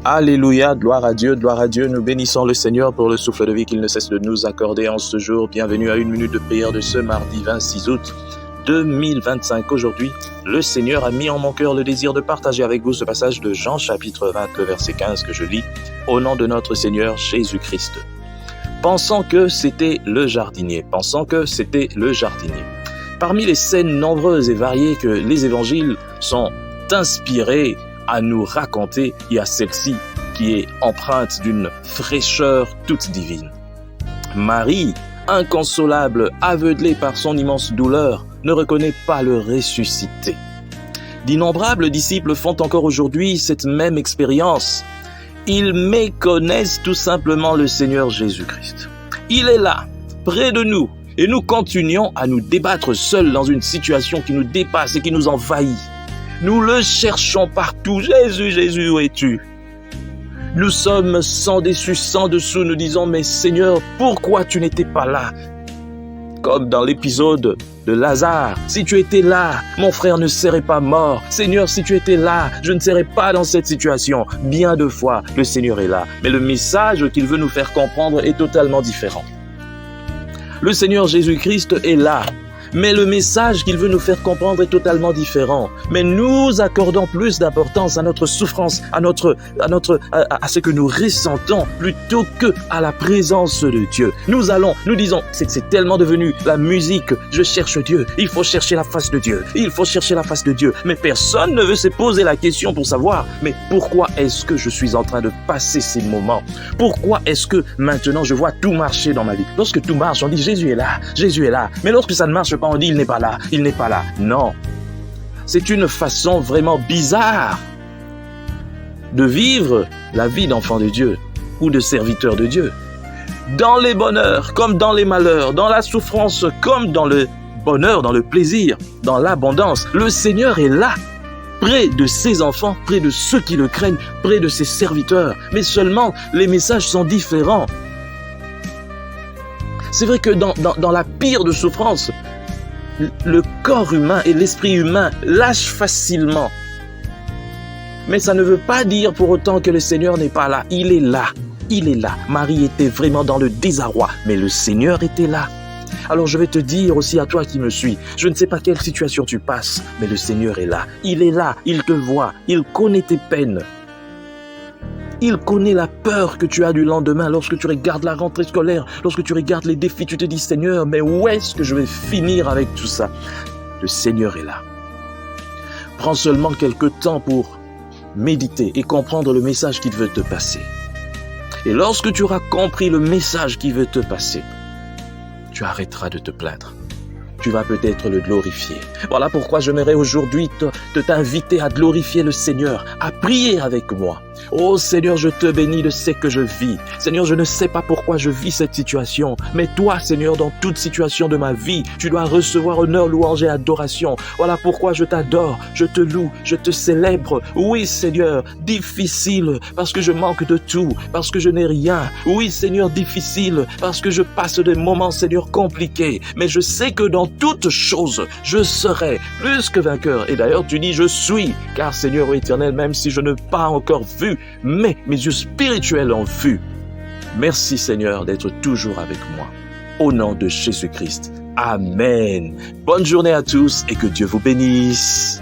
Alléluia, gloire à Dieu, nous bénissons le Seigneur pour le souffle de vie qu'il ne cesse de nous accorder en ce jour. Bienvenue à une minute de prière de ce mardi 26 août 2025. Aujourd'hui, le Seigneur a mis en mon cœur le désir de partager avec vous ce passage de Jean chapitre 20, le verset 15 que je lis, au nom de notre Seigneur Jésus-Christ. Pensant que c'était le jardinier. Parmi les scènes nombreuses et variées que les évangiles sont inspirés à nous raconter, il y a celle-ci qui est empreinte d'une fraîcheur toute divine. Marie, inconsolable, aveuglée par son immense douleur, ne reconnaît pas le ressuscité. D'innombrables disciples font encore aujourd'hui cette même expérience. Ils méconnaissent tout simplement le Seigneur Jésus-Christ. Il est là, près de nous, et nous continuons à nous débattre seuls dans une situation qui nous dépasse et qui nous envahit. Nous le cherchons partout. Jésus, Jésus, où es-tu? Nous sommes sans dessus, sans dessous. Nous disons, mais Seigneur, pourquoi tu n'étais pas là? Comme dans l'épisode de Lazare. Si tu étais là, mon frère ne serait pas mort. Seigneur, si tu étais là, je ne serais pas dans cette situation. Bien de fois, le Seigneur est là. Mais le message qu'il veut nous faire comprendre est totalement différent. Le Seigneur Jésus-Christ est là. Mais le message qu'il veut nous faire comprendre est totalement différent. Mais nous accordons plus d'importance à notre souffrance, à ce que nous ressentons, plutôt que à la présence de Dieu. Nous disons, c'est tellement devenu la musique. Je cherche Dieu. Il faut chercher la face de Dieu. Mais personne ne veut se poser la question pour savoir, mais pourquoi est-ce que je suis en train de passer ces moments? Pourquoi est-ce que maintenant je vois tout marcher dans ma vie? Lorsque tout marche, on dit Jésus est là. Mais lorsque ça ne marche pas, on dit il n'est pas là. Non. C'est une façon vraiment bizarre de vivre la vie d'enfant de Dieu ou de serviteur de Dieu. Dans les bonheurs comme dans les malheurs, dans la souffrance comme dans le bonheur, dans le plaisir, dans l'abondance, le Seigneur est là, près de ses enfants, près de ceux qui le craignent, près de ses serviteurs. Mais seulement, les messages sont différents. C'est vrai que dans la pire de souffrance, le corps humain et l'esprit humain lâchent facilement. Mais ça ne veut pas dire pour autant que le Seigneur n'est pas là. Il est là. Marie était vraiment dans le désarroi, mais le Seigneur était là. Alors je vais te dire aussi à toi qui me suis, je ne sais pas quelle situation tu passes, mais le Seigneur est là. Il est là, il te voit, il connaît tes peines. Il connaît la peur que tu as du lendemain lorsque tu regardes la rentrée scolaire, lorsque tu regardes les défis, tu te dis Seigneur, mais où est-ce que je vais finir avec tout ça? Le Seigneur est là. Prends seulement quelques temps pour méditer et comprendre le message qu'il veut te passer. Et lorsque tu auras compris le message qu'il veut te passer, tu arrêteras de te plaindre. Tu vas peut-être le glorifier. Voilà pourquoi j'aimerais aujourd'hui t'inviter à glorifier le Seigneur, à prier avec moi. Oh Seigneur, je te bénis de ce que je vis. Seigneur, je ne sais pas pourquoi je vis cette situation, mais toi, Seigneur, dans toute situation de ma vie, tu dois recevoir honneur, louange et adoration. Voilà pourquoi je t'adore, je te loue, je te célèbre. Oui, Seigneur, difficile, parce que je manque de tout, parce que je n'ai rien. Oui, Seigneur, difficile, parce que je passe des moments, Seigneur, compliqués. Mais je sais que dans toutes choses, je serai plus que vainqueur. Et d'ailleurs, tu dis, je suis, car Seigneur éternel, même si je n'ai pas encore vu, mais mes yeux spirituels ont vu. Merci Seigneur d'être toujours avec moi. Au nom de Jésus-Christ. Amen. Bonne journée à tous et que Dieu vous bénisse.